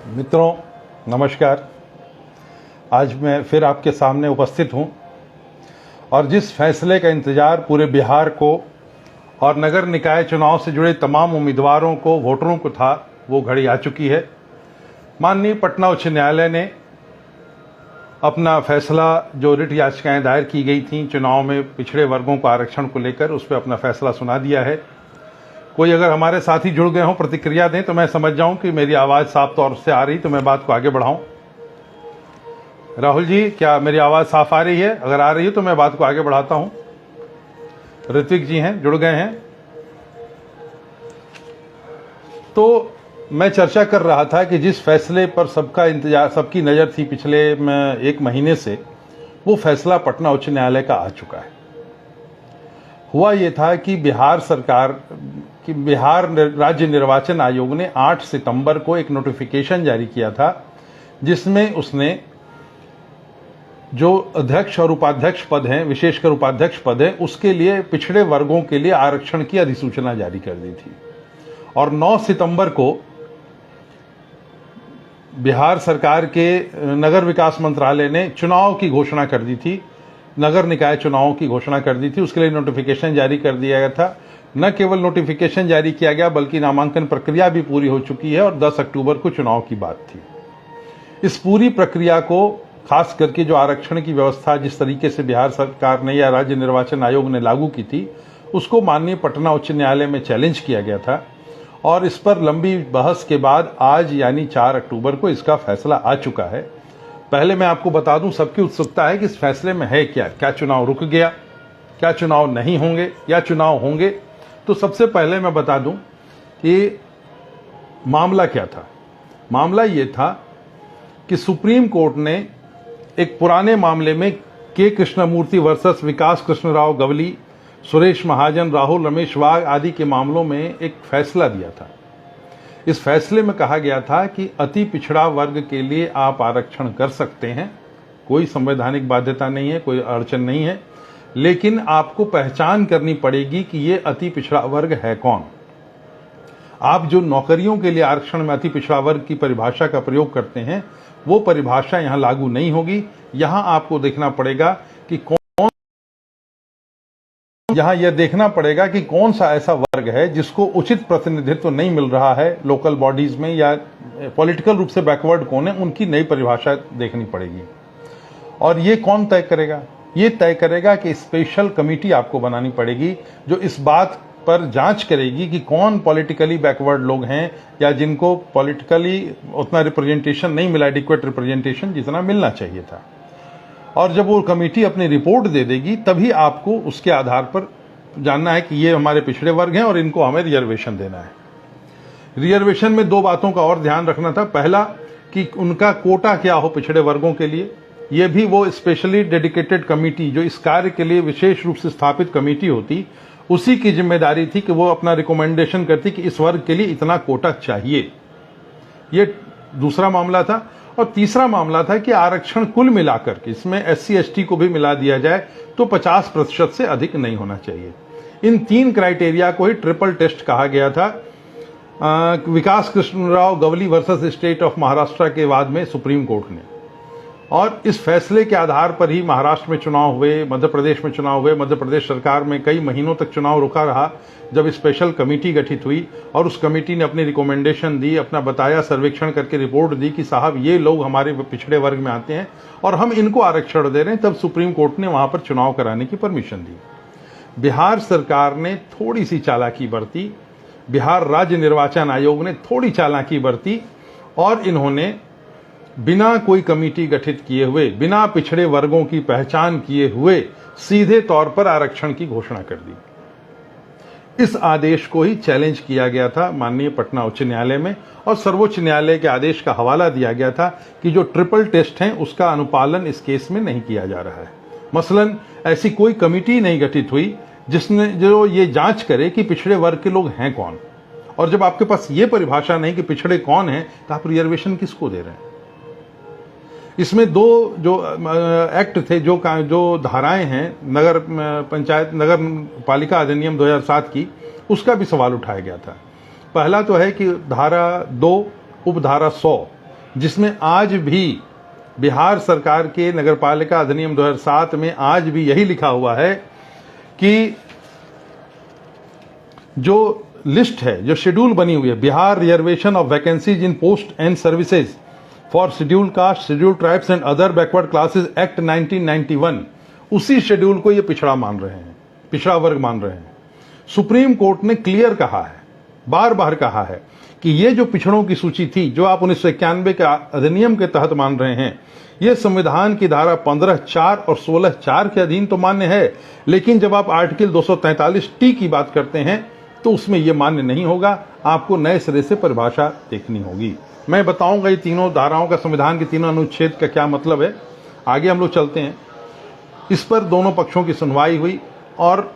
मित्रों नमस्कार। आज मैं फिर आपके सामने उपस्थित हूं और जिस फैसले का इंतजार पूरे बिहार को और नगर निकाय चुनाव से जुड़े तमाम उम्मीदवारों को, वोटरों को था, वो घड़ी आ चुकी है। माननीय पटना उच्च न्यायालय ने अपना फैसला, जो रिट याचिकाएं दायर की गई थीं चुनाव में पिछड़े वर्गों को आरक्षण को लेकर, उस पर अपना फैसला सुना दिया है। कोई अगर हमारे साथी जुड़ गए हों, प्रतिक्रिया दें तो मैं समझ जाऊं कि मेरी आवाज़ साफ तौर से आ रही, तो मैं बात को आगे बढ़ाऊं। राहुल जी, क्या मेरी आवाज़ साफ आ रही है? अगर आ रही है तो मैं बात को आगे बढ़ाता हूं। ऋत्विक जी हैं, जुड़ गए हैं। तो मैं चर्चा कर रहा था कि जिस फैसले पर सबका इंतजार, सबकी नज़र थी पिछले एक महीने से, वो फैसला पटना उच्च न्यायालय का आ चुका है। हुआ ये था कि बिहार राज्य निर्वाचन आयोग ने 8 सितंबर को एक नोटिफिकेशन जारी किया था, जिसमें उसने जो अध्यक्ष और उपाध्यक्ष पद हैं, विशेषकर उपाध्यक्ष पद है, उसके लिए पिछड़े वर्गों के लिए आरक्षण की अधिसूचना जारी कर दी थी। और 9 सितंबर को बिहार सरकार के नगर विकास मंत्रालय ने चुनाव की घोषणा कर दी थी, नगर निकाय चुनावों की घोषणा कर दी थी। उसके लिए नोटिफिकेशन जारी कर दिया गया था। न केवल नोटिफिकेशन जारी किया गया, बल्कि नामांकन प्रक्रिया भी पूरी हो चुकी है और 10 अक्टूबर को चुनाव की बात थी। इस पूरी प्रक्रिया को, खास करके जो आरक्षण की व्यवस्था जिस तरीके से बिहार सरकार ने या राज्य निर्वाचन आयोग ने लागू की थी, उसको माननीय पटना उच्च न्यायालय में चैलेंज किया गया था। और इस पर लंबी बहस के बाद आज यानी 4 अक्टूबर को इसका फैसला आ चुका है। पहले मैं आपको बता दूं, सबकी उत्सुकता है कि इस फैसले में है क्या। क्या चुनाव रुक गया? क्या चुनाव नहीं होंगे या चुनाव होंगे? तो सबसे पहले मैं बता दूं कि मामला क्या था। मामला ये था कि सुप्रीम कोर्ट ने एक पुराने मामले में के कृष्णमूर्ति वर्सेस विकास कृष्णराव गवली, सुरेश महाजन, राहुल रमेश वाघ आदि के मामलों में एक फैसला दिया था। इस फैसले में कहा गया था कि अति पिछड़ा वर्ग के लिए आप आरक्षण कर सकते हैं, कोई संवैधानिक बाध्यता नहीं है, कोई अड़चन नहीं है, लेकिन आपको पहचान करनी पड़ेगी कि ये अति पिछड़ा वर्ग है कौन। आप जो नौकरियों के लिए आरक्षण में अति पिछड़ा वर्ग की परिभाषा का प्रयोग करते हैं, वो परिभाषा यहां लागू नहीं होगी। यहां आपको देखना पड़ेगा कि यह देखना पड़ेगा कि कौन सा ऐसा वर्ग है जिसको उचित प्रतिनिधित्व नहीं मिल रहा है लोकल बॉडीज में, या पॉलिटिकल रूप से बैकवर्ड कौन है, उनकी नई परिभाषा देखनी पड़ेगी। और ये कौन तय करेगा? ये तय करेगा कि स्पेशल कमेटी आपको बनानी पड़ेगी, जो इस बात पर जांच करेगी कि कौन पॉलिटिकली बैकवर्ड लोग हैं या जिनको पॉलिटिकली उतना रिप्रेजेंटेशन नहीं मिला, एडिक्वेट रिप्रेजेंटेशन जितना मिलना चाहिए था। और जब वो कमेटी अपनी रिपोर्ट दे देगी, तभी आपको उसके आधार पर जानना है कि ये हमारे पिछड़े वर्ग हैं और इनको हमें रिजर्वेशन देना है। रिजर्वेशन में 2 बातों का और ध्यान रखना था। पहला कि उनका कोटा क्या हो पिछड़े वर्गों के लिए। ये भी वो स्पेशली डेडिकेटेड कमेटी, जो इस कार्य के लिए विशेष रूप से स्थापित कमेटी होती, उसी की जिम्मेदारी थी कि वो अपना रिकमेंडेशन करती कि इस वर्ग के लिए इतना कोटा चाहिए। ये दूसरा मामला था। और तीसरा मामला था कि आरक्षण कुल मिलाकर के, इसमें SC ST को भी मिला दिया जाए तो 50% से अधिक नहीं होना चाहिए। इन 3 क्राइटेरिया को ही ट्रिपल टेस्ट कहा गया था Vikas Krishnarao Gawali versus state of Maharashtra के बाद में सुप्रीम कोर्ट ने। और इस फैसले के आधार पर ही महाराष्ट्र में चुनाव हुए, मध्य प्रदेश में चुनाव हुए। मध्य प्रदेश सरकार में कई महीनों तक चुनाव रुका रहा, जब स्पेशल कमेटी गठित हुई और उस कमेटी ने अपनी रिकमेंडेशन दी, अपना बताया, सर्वेक्षण करके रिपोर्ट दी कि साहब ये लोग हमारे पिछड़े वर्ग में आते हैं और हम इनको आरक्षण दे रहे हैं। तब सुप्रीम कोर्ट ने वहां पर चुनाव कराने की परमिशन दी। बिहार सरकार ने थोड़ी सी चालाकी बरती, बिहार राज्य निर्वाचन आयोग ने थोड़ी चालाकी बरती और इन्होंने बिना कोई कमेटी गठित किए हुए, बिना पिछड़े वर्गों की पहचान किए हुए सीधे तौर पर आरक्षण की घोषणा कर दी। इस आदेश को ही चैलेंज किया गया था माननीय पटना उच्च न्यायालय में, और सर्वोच्च न्यायालय के आदेश का हवाला दिया गया था कि जो ट्रिपल टेस्ट हैं उसका अनुपालन इस केस में नहीं किया जा रहा है। मसलन ऐसी कोई कमेटी नहीं गठित हुई जिसने जो ये जांच करे कि पिछड़े वर्ग के लोग हैं कौन। और जब आपके पास ये परिभाषा नहीं कि पिछड़े कौन है, तो आप रिजर्वेशन किसको दे रहे हैं? इसमें 2 जो एक्ट थे, जो धाराएं हैं नगर पालिका अधिनियम 2007 की, उसका भी सवाल उठाया गया था। पहला तो है कि धारा 2 उपधारा 100 जिसमें आज भी बिहार सरकार के नगरपालिका अधिनियम 2007 में आज भी यही लिखा हुआ है कि जो लिस्ट है, जो शेड्यूल बनी हुई है, Bihar reservation of vacancies in post and services for schedule caste, schedule tribes and other backward classes act 1991, उसी शेड्यूल को ये पिछड़ा मान रहे हैं, पिछड़ा वर्ग मान रहे हैं। सुप्रीम कोर्ट ने क्लियर कहा है, बार बार कहा है कि ये जो पिछड़ों की सूची थी, जो आप 1991 के अधिनियम के तहत मान रहे हैं, ये संविधान की धारा 15(4) और 16(4) के अधीन तो मान्य है, लेकिन जब आप आर्टिकल 243T की बात करते हैं तो उसमें यह मान्य नहीं होगा। आपको नए सिरे से परिभाषा देखनी होगी। मैं बताऊंगा ये तीनों धाराओं का, संविधान के तीनों अनुच्छेद का क्या मतलब है। आगे हम लोग चलते हैं। इस पर दोनों पक्षों की सुनवाई हुई और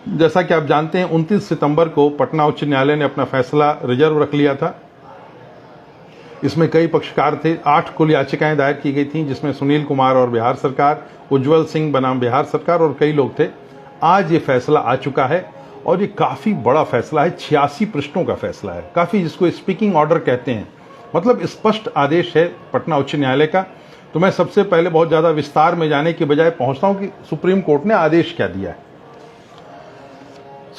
जैसा कि आप जानते हैं 29 सितंबर को पटना उच्च न्यायालय ने अपना फैसला रिजर्व रख लिया था। इसमें कई पक्षकार थे, 8 कुल याचिकाएं दायर की गई थीं, जिसमें सुनील कुमार और बिहार सरकार, उज्जवल सिंह बनाम बिहार सरकार और कई लोग थे। आज ये फैसला आ चुका है और ये काफी बड़ा फैसला है, 86 पृष्ठों का फैसला है, काफी, जिसको स्पीकिंग ऑर्डर कहते हैं, मतलब स्पष्ट आदेश है पटना उच्च न्यायालय का। तो मैं सबसे पहले बहुत ज्यादा विस्तार में जाने के बजाय पहुंचता हूं कि सुप्रीम कोर्ट ने आदेश क्या दिया है।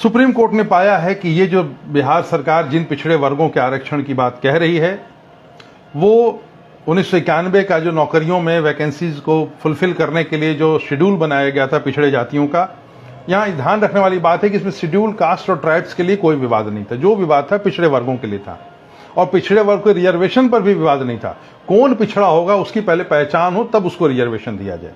सुप्रीम कोर्ट ने पाया है कि ये जो बिहार सरकार जिन पिछड़े वर्गों के आरक्षण की बात कह रही है, वो 1991 का जो नौकरियों में वैकेंसीज को फुलफिल करने के लिए जो शेड्यूल बनाया गया था पिछड़े जातियों का, यहां ध्यान रखने वाली बात है कि इसमें शेड्यूल कास्ट और ट्राइब्स के लिए कोई विवाद नहीं था। जो विवाद था पिछड़े वर्गों के लिए था और पिछड़े वर्ग के रिजर्वेशन पर भी विवाद नहीं था। कौन पिछड़ा होगा उसकी पहले पहचान हो, तब उसको रिजर्वेशन दिया जाए।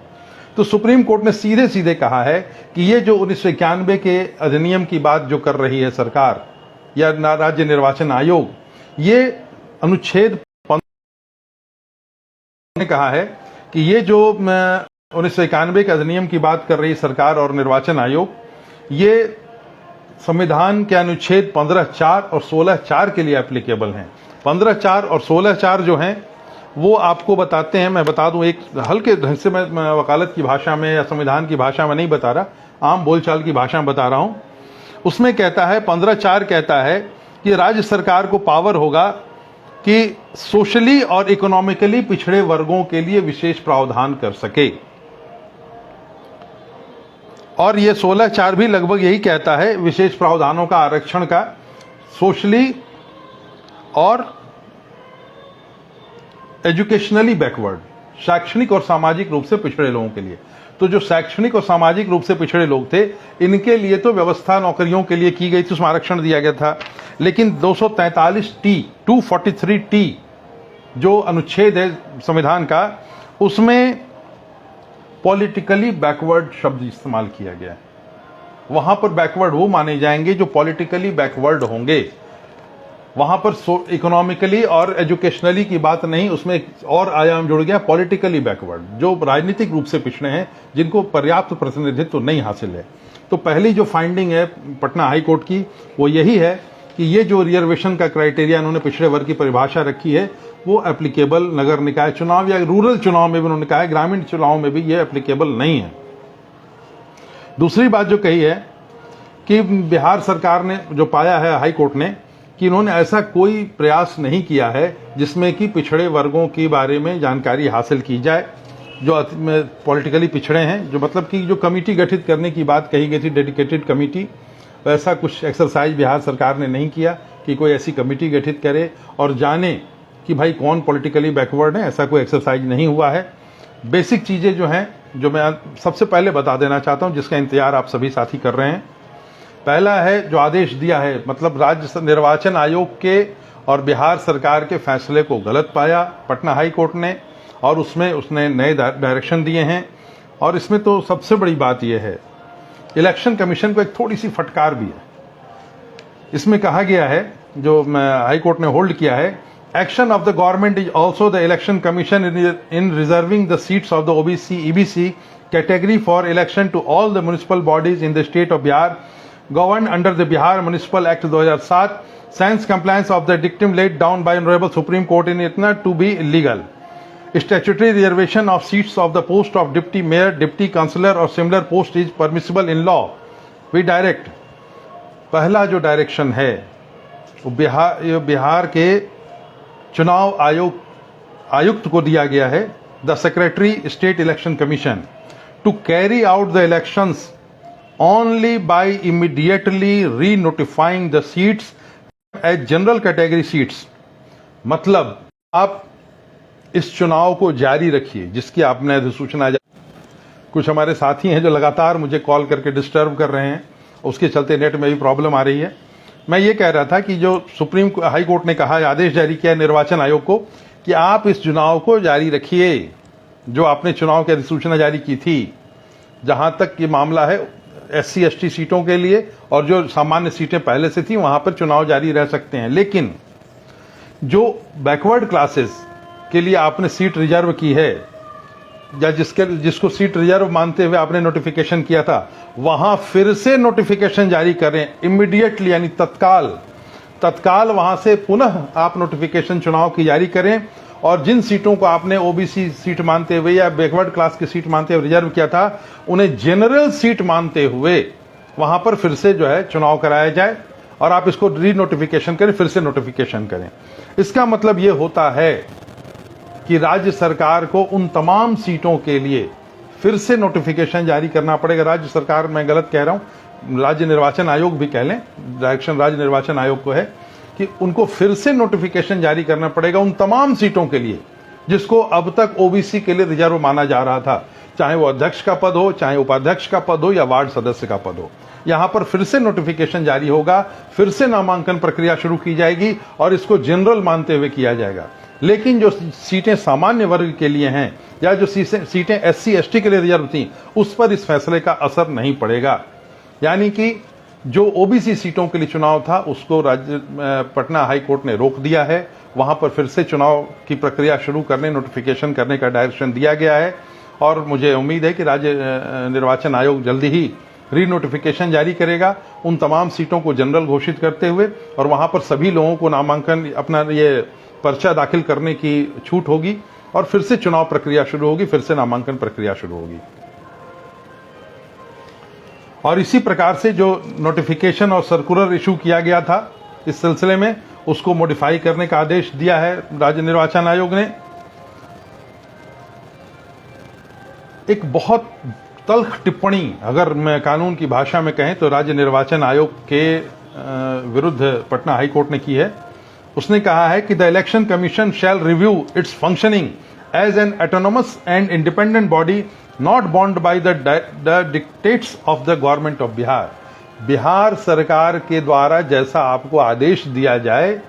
तो सुप्रीम कोर्ट ने सीधे सीधे कहा है कि ये जो 1991 के अधिनियम की बात जो कर रही है सरकार या राज्य निर्वाचन आयोग, ये अनुच्छेद 15 ने कहा है कि ये जो 1991 के अधिनियम की बात कर रही सरकार और निर्वाचन आयोग, ये संविधान के अनुच्छेद 15(4) और 16(4) के लिए एप्लीकेबल हैं। 15(4) और 16(4) जो हैं वो आपको बताते हैं, मैं बता दूं एक हल्के ढंग से, मैं वकालत की भाषा में या संविधान की भाषा में नहीं बता रहा, आम बोलचाल की भाषा में बता रहा हूं। उसमें कहता है, 15(4) कहता है कि राज्य सरकार को पावर होगा कि सोशली और इकोनॉमिकली पिछड़े वर्गों के लिए विशेष प्रावधान कर सके। और ये 16(4) भी लगभग यही कहता है, विशेष प्रावधानों का आरक्षण का सोशली और एजुकेशनली बैकवर्ड, शैक्षणिक और सामाजिक रूप से पिछड़े लोगों के लिए। तो जो शैक्षणिक और सामाजिक रूप से पिछड़े लोग थे, इनके लिए तो व्यवस्था नौकरियों के लिए की गई थी, उसमें आरक्षण दिया गया था। लेकिन 243T, 243T जो अनुच्छेद है संविधान का, उसमें पॉलिटिकली बैकवर्ड शब्द इस्तेमाल किया गया है। वहां पर बैकवर्ड वो माने जाएंगे जो पॉलिटिकली बैकवर्ड होंगे। वहां पर इकोनॉमिकली और एजुकेशनली की बात नहीं, उसमें एक और आयाम जुड़ गया, पॉलिटिकली बैकवर्ड, जो राजनीतिक रूप से पिछड़े हैं, जिनको पर्याप्त प्रतिनिधित्व नहीं हासिल है। तो पहली जो फाइंडिंग है पटना हाई कोर्ट की, वो यही है कि ये जो रिजर्वेशन का क्राइटेरिया उन्होंने पिछड़े वर्ग की परिभाषा रखी है, वो एप्लीकेबल नगर निकाय चुनाव या रूरल चुनाव में भी उन्होंने कहा है, ग्रामीण चुनाव में भी ये एप्लीकेबल नहीं है। दूसरी बात जो कही है कि बिहार सरकार ने जो पाया है हाई कोर्ट ने, कि इन्होंने ऐसा कोई प्रयास नहीं किया है जिसमें कि पिछड़े वर्गों के बारे में जानकारी हासिल की जाए, जो पॉलिटिकली पिछड़े हैं, जो मतलब कि जो कमेटी गठित करने की बात कही गई थी, डेडिकेटेड कमेटी, वैसा कुछ एक्सरसाइज बिहार सरकार ने नहीं किया कि कोई ऐसी कमेटी गठित करे और जाने कि भाई कौन पॉलिटिकली बैकवर्ड है। ऐसा कोई एक्सरसाइज नहीं हुआ है। बेसिक चीजें जो हैं, जो मैं सबसे पहले बता देना चाहता हूं, जिसका इंतजार आप सभी साथी कर रहे हैं। पहला है जो आदेश दिया है, मतलब राज्य निर्वाचन आयोग के और बिहार सरकार के फैसले को गलत पाया पटना हाई कोर्ट ने, और उसमें उसने नए डायरेक्शन दिए हैं। और इसमें तो सबसे बड़ी बात यह है, इलेक्शन कमीशन को एक थोड़ी सी फटकार भी है। इसमें कहा गया है, जो हाई कोर्ट ने होल्ड किया है, action of the government is also the election commission in reserving the seats of the OBC EBC category for election to all the municipal bodies in the state of Bihar governed under the Bihar Municipal Act 2007, sans compliance of the dictum laid down by Honorable Supreme Court in Itna to be illegal. Statutory reservation of seats of the post of deputy mayor, deputy councillor or similar post is permissible in law. We direct. पहला जो direction है वो बिहार के चुनाव आयोग आयुक्त को दिया गया है, the secretary state election commission, to carry out the elections only by immediately re-notifying the seats as general category seats। मतलब आप इस चुनाव को जारी रखिए जिसकी आपने अधिसूचना। कुछ हमारे साथी हैं जो लगातार मुझे कॉल करके डिस्टर्ब कर रहे हैं, उसके चलते नेट में भी प्रॉब्लम आ रही है। मैं ये कह रहा था कि जो सुप्रीम हाई कोर्ट ने कहा, आदेश जारी किया निर्वाचन आयोग को कि आप इस चुनाव को जारी रखिए, जो आपने चुनाव की अधिसूचना जारी की थी। जहां तक ये मामला है SC ST सीटों के लिए, और जो सामान्य सीटें पहले से थी वहां पर चुनाव जारी रह सकते हैं, लेकिन जो बैकवर्ड क्लासेस के लिए आपने सीट रिजर्व की है या जिसको सीट रिजर्व मानते हुए आपने नोटिफिकेशन किया था, वहां फिर से नोटिफिकेशन जारी करें इमीडिएटली, यानी तत्काल वहां से पुनः आप नोटिफिकेशन चुनाव की जारी करें। और जिन सीटों को आपने OBC सीट मानते हुए या बैकवर्ड क्लास की सीट मानते हुए रिजर्व किया था, उन्हें जनरल सीट मानते हुए वहां पर फिर से जो है चुनाव कराया जाए और आप इसको री नोटिफिकेशन करें, फिर से नोटिफिकेशन करें। इसका मतलब यह होता है कि राज्य सरकार को उन तमाम सीटों के लिए फिर से नोटिफिकेशन जारी करना पड़ेगा। राज्य सरकार, मैं गलत कह रहा हूं, राज्य निर्वाचन आयोग भी कह लें, डायरेक्शन राज्य निर्वाचन आयोग को है कि उनको फिर से नोटिफिकेशन जारी करना पड़ेगा उन तमाम सीटों के लिए जिसको अब तक OBC के लिए रिजर्व माना जा रहा था, चाहे वो अध्यक्ष का पद हो, चाहे उपाध्यक्ष का पद हो या वार्ड सदस्य का पद हो। यहां पर फिर से नोटिफिकेशन जारी होगा, फिर से नामांकन प्रक्रिया शुरू की जाएगी और इसको जनरल मानते हुए किया जाएगा। लेकिन जो सीटें सामान्य वर्ग के लिए हैं या जो सीटें SC ST के लिए रिजर्व थी, उस पर इस फैसले का असर नहीं पड़ेगा। यानी कि जो OBC सीटों के लिए चुनाव था उसको पटना हाई कोर्ट ने रोक दिया है, वहां पर फिर से चुनाव की प्रक्रिया शुरू करने, नोटिफिकेशन करने का डायरेक्शन दिया गया है। और मुझे उम्मीद है कि राज्य निर्वाचन आयोग जल्दी ही री नोटिफिकेशन जारी करेगा उन तमाम सीटों को जनरल घोषित करते हुए, और वहां पर सभी लोगों को नामांकन अपना ये पर्चा दाखिल करने की छूट होगी और फिर से चुनाव प्रक्रिया शुरू होगी, फिर से नामांकन प्रक्रिया शुरू होगी। और इसी प्रकार से जो नोटिफिकेशन और सर्कुलर इशू किया गया था इस सिलसिले में, उसको मॉडिफाई करने का आदेश दिया है राज्य निर्वाचन आयोग ने। एक बहुत तल्ख टिप्पणी अगर मैं कानून की भाषा में कहें तो राज्य निर्वाचन आयोग के विरुद्ध पटना हाई कोर्ट ने की है। उसने कहा है कि the election commission shall review its functioning as an autonomous and independent body not bound by the dictates of the government of Bihar. Bihar सरकार के द्वारा जैसा आपको आदेश दिया जाए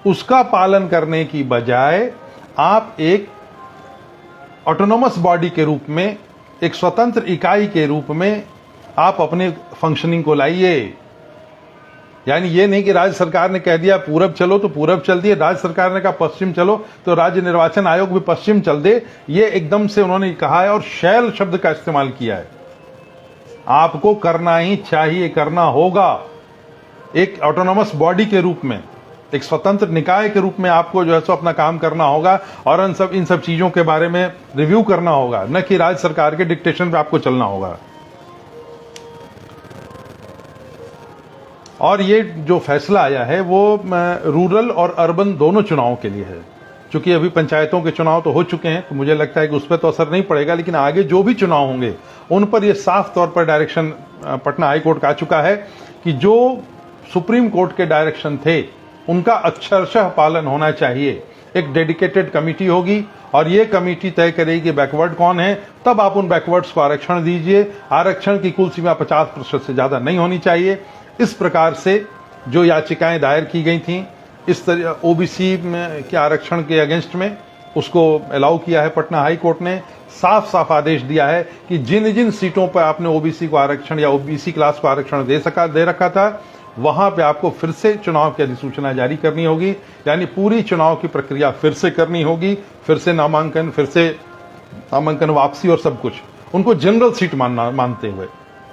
उसका पालन करने की बजाय आप एक ऑटोनोमस बॉडी के रूप में, एक स्वतंत्र इकाई के रूप में आप अपने फंक्शनिंग को लाइए। यानी ये नहीं कि राज्य सरकार ने कह दिया पूरब चलो तो पूरब चल दिए, राज्य सरकार ने कहा पश्चिम चलो तो राज्य निर्वाचन आयोग भी पश्चिम चल दे, ये एकदम से उन्होंने कहा है और शैल शब्द का इस्तेमाल किया है। आपको करना ही चाहिए, करना होगा एक ऑटोनोमस बॉडी के रूप में, एक स्वतंत्र निकाय के रूप में आपको जो है सो अपना काम करना होगा और इन सब चीजों के बारे में रिव्यू करना होगा, न कि राज्य सरकार के डिक्टेशन पे आपको चलना होगा। और ये जो फैसला आया है वो रूरल और अर्बन दोनों चुनावों के लिए है। चूंकि अभी पंचायतों के चुनाव तो हो चुके हैं तो मुझे लगता है कि उस पर तो असर नहीं पड़ेगा, लेकिन आगे जो भी चुनाव होंगे उन पर यह साफ तौर पर डायरेक्शन पटना हाई कोर्ट का आ चुका है कि जो सुप्रीम कोर्ट के डायरेक्शन थे उनका अक्षरशः पालन होना चाहिए। एक डेडिकेटेड कमेटी होगी और ये कमेटी तय करेगी बैकवर्ड कौन है, तब आप उन बैकवर्ड्स को आरक्षण दीजिए। आरक्षण की कुल सीमा 50% से ज्यादा नहीं होनी चाहिए। इस प्रकार से जो याचिकाएं दायर की गई थीं इस तरह OBC के आरक्षण के अगेंस्ट में, उसको अलाउ किया है पटना हाई कोर्ट ने। साफ साफ आदेश दिया है कि जिन जिन सीटों पर आपने OBC को आरक्षण या OBC क्लास को आरक्षण दे रखा था वहां पे आपको फिर से चुनाव की अधिसूचना जारी करनी होगी, यानी पूरी चुनाव की प्रक्रिया फिर से करनी होगी, फिर से नामांकन वापसी और सब कुछ, उनको जनरल सीट मानते हुए,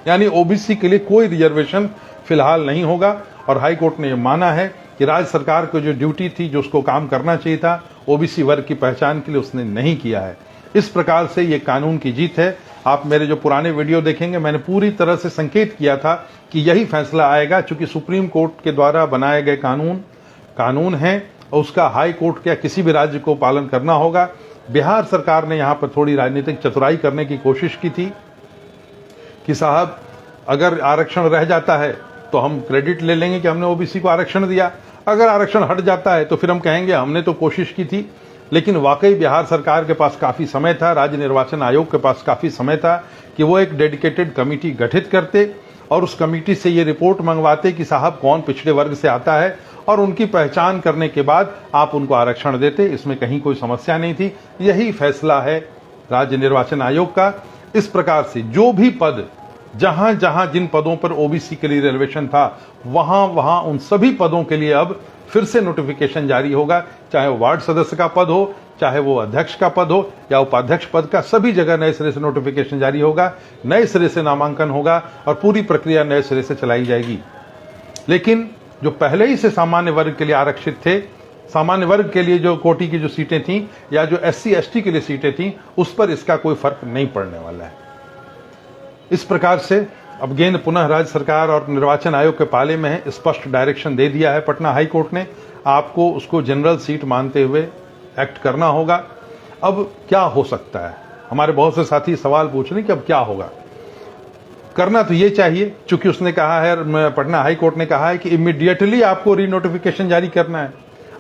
यानी OBC के लिए कोई रिजर्वेशन फिलहाल नहीं होगा। और हाई कोर्ट ने माना है कि राज्य सरकार को जो ड्यूटी थी, जो उसको काम करना चाहिए था OBC वर्ग की पहचान के लिए, उसने नहीं किया है। इस प्रकार से ये कानून की जीत है। आप मेरे जो पुराने वीडियो देखेंगे, मैंने पूरी तरह से संकेत किया था कि यही फैसला आएगा, चूंकि सुप्रीम कोर्ट के द्वारा बनाए गए कानून है और उसका हाई कोर्ट या किसी भी राज्य को पालन करना होगा। बिहार सरकार ने यहाँ पर थोड़ी राजनीतिक चतुराई करने की कोशिश की थी कि साहब अगर आरक्षण रह जाता है तो हम क्रेडिट ले लेंगे कि हमने ओबीसी को आरक्षण दिया, अगर आरक्षण हट जाता है तो फिर हम कहेंगे हमने तो कोशिश की थी। लेकिन वाकई बिहार सरकार के पास काफी समय था, राज्य निर्वाचन आयोग के पास काफी समय था कि वो एक डेडिकेटेड कमेटी गठित करते और उस कमेटी से ये रिपोर्ट मंगवाते कि साहब कौन पिछड़े वर्ग से आता है और उनकी पहचान करने के बाद आप उनको आरक्षण देते। इसमें कहीं कोई समस्या नहीं थी। यही फैसला है राज्य निर्वाचन आयोग का। इस प्रकार से जो भी पद जहां जहां जिन पदों पर ओबीसी के लिए रिजर्वेशन था वहां वहां उन सभी पदों के लिए अब फिर से नोटिफिकेशन जारी होगा, चाहे वो वार्ड सदस्य का पद हो, चाहे वो अध्यक्ष का पद हो या उपाध्यक्ष पद का, सभी जगह नए सिरे से नोटिफिकेशन जारी होगा, नए सिरे से नामांकन होगा और पूरी प्रक्रिया नए सिरे से चलाई जाएगी। लेकिन जो पहले ही से सामान्य वर्ग के लिए आरक्षित थे, सामान्य वर्ग के लिए जो कोटि की जो सीटें थीं या जो SC ST के लिए सीटें थीं, उस पर इसका कोई फर्क नहीं पड़ने वाला है। इस प्रकार से अब गेंद पुनः राज्य सरकार और निर्वाचन आयोग के पाले में है। स्पष्ट डायरेक्शन दे दिया है पटना हाई कोर्ट ने, आपको उसको जनरल सीट मानते हुए एक्ट करना होगा। अब क्या हो सकता है, हमारे बहुत से साथी सवाल पूछ रहे हैं कि अब क्या होगा। करना तो ये चाहिए, चूंकि उसने कहा है, पटना हाई कोर्ट ने कहा है कि इमीडिएटली आपको रीनोटिफिकेशन जारी करना है।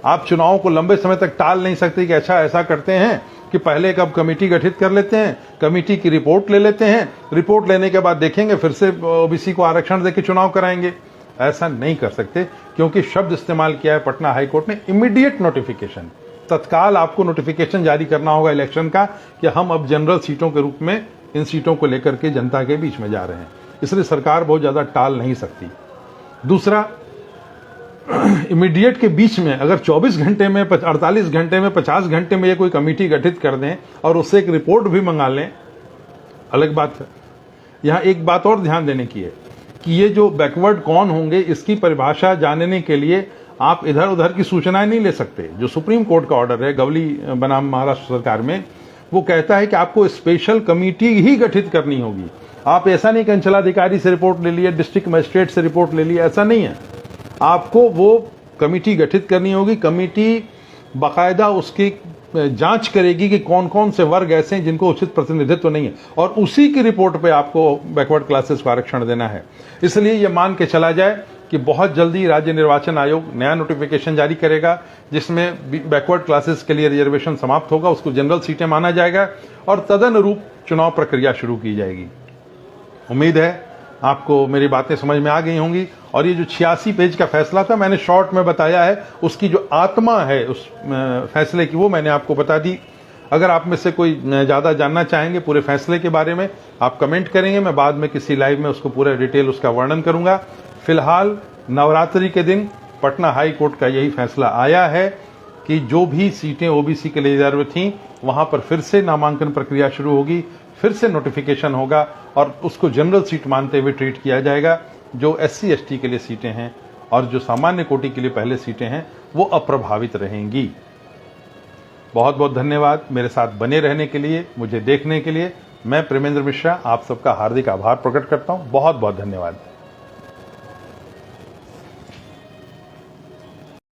आप चुनावों को लंबे समय तक टाल नहीं सकते कि अच्छा ऐसा करते हैं कि पहले कब कमेटी गठित कर लेते हैं, कमेटी की रिपोर्ट ले लेते हैं, रिपोर्ट लेने के बाद देखेंगे फिर से ओबीसी को आरक्षण देकर चुनाव कराएंगे। ऐसा नहीं कर सकते, क्योंकि शब्द इस्तेमाल किया है पटना हाई कोर्ट ने, इमीडिएट नोटिफिकेशन। तत्काल आपको नोटिफिकेशन जारी करना होगा इलेक्शन का कि हम अब जनरल सीटों के रूप में इन सीटों को लेकर के जनता के बीच में जा रहे हैं। इसलिए सरकार बहुत ज्यादा टाल नहीं सकती। दूसरा, इमीडिएट के बीच में अगर 24 घंटे में, 48 घंटे में, 50 घंटे में ये कोई कमेटी गठित कर दें और उससे एक रिपोर्ट भी मंगा लें, अलग बात है। यहां एक बात और ध्यान देने की है कि ये जो बैकवर्ड कौन होंगे, इसकी परिभाषा जानने के लिए आप इधर उधर की सूचनाएं नहीं ले सकते। जो सुप्रीम कोर्ट का ऑर्डर है गवली बनाम महाराष्ट्र सरकार में, वो कहता है कि आपको स्पेशल कमेटी ही गठित करनी होगी। आप ऐसा नहीं कि अंचलाधिकारी से रिपोर्ट ले लिए, डिस्ट्रिक्ट मजिस्ट्रेट से रिपोर्ट ले लिया, ऐसा नहीं है। आपको वो कमेटी गठित करनी होगी। कमेटी बाकायदा उसकी जांच करेगी कि कौन कौन से वर्ग ऐसे हैं जिनको उचित प्रतिनिधित्व नहीं है, और उसी की रिपोर्ट पे आपको बैकवर्ड क्लासेस को आरक्षण देना है। इसलिए ये मान के चला जाए कि बहुत जल्दी राज्य निर्वाचन आयोग नया नोटिफिकेशन जारी करेगा जिसमें बैकवर्ड क्लासेस के लिए रिजर्वेशन समाप्त होगा, उसको जनरल सीटें माना जाएगा और तदनुरूप चुनाव प्रक्रिया शुरू की जाएगी। उम्मीद है आपको मेरी बातें समझ में आ गई होंगी। और ये जो 86 पेज का फैसला था, मैंने शॉर्ट में बताया है, उसकी जो आत्मा है उस फैसले की वो मैंने आपको बता दी। अगर आप में से कोई ज्यादा जानना चाहेंगे पूरे फैसले के बारे में, आप कमेंट करेंगे, मैं बाद में किसी लाइव में उसको पूरा डिटेल उसका वर्णन करूंगा। फिलहाल नवरात्रि के दिन पटना हाई कोर्ट का यही फैसला आया है कि जो भी सीटें ओबीसी के लिए रिजर्व थी वहां पर फिर से नामांकन प्रक्रिया शुरू होगी, फिर से नोटिफिकेशन होगा और उसको जनरल सीट मानते हुए ट्रीट किया जाएगा। जो SC ST के लिए सीटें हैं और जो सामान्य कोटि के लिए पहले सीटें हैं वो अप्रभावित रहेंगी। बहुत बहुत धन्यवाद मेरे साथ बने रहने के लिए, मुझे देखने के लिए। मैं प्रेमेंद्र मिश्रा आप सबका हार्दिक आभार प्रकट करता हूं। बहुत बहुत धन्यवाद।